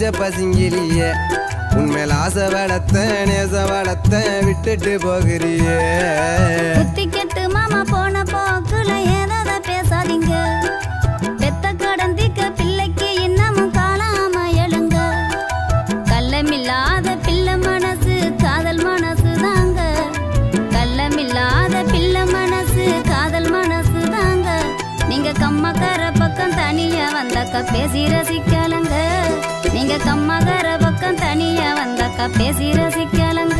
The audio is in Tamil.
பச்சை பசிங்கிலியே உண்மையில ஆசை வளர்த்த நேச வளர்த்த விட்டுட்டு போகிறியே புத்தி கெட்டு மாமா போன போக்குல ஏதாவது பேசாதீங்க பெத்த கடந்திக்க பிள்ளைக்கு இன்னமும் காணாம எழுங்க கள்ளமில்லாத பிள்ளை மனசு காதல் மனசு தாங்க கள்ளமில்லாத பிள்ளை மனசு காதல் மனசு தாங்க நீங்க கம்மக்கார பக்கம் தனியா வந்தாக்கா பேசி ரசிக்கலங்க நீங்க கம்மக்கார பக்கம் தனியா வந்தாக்கா பேசி ரசிக்கலங்க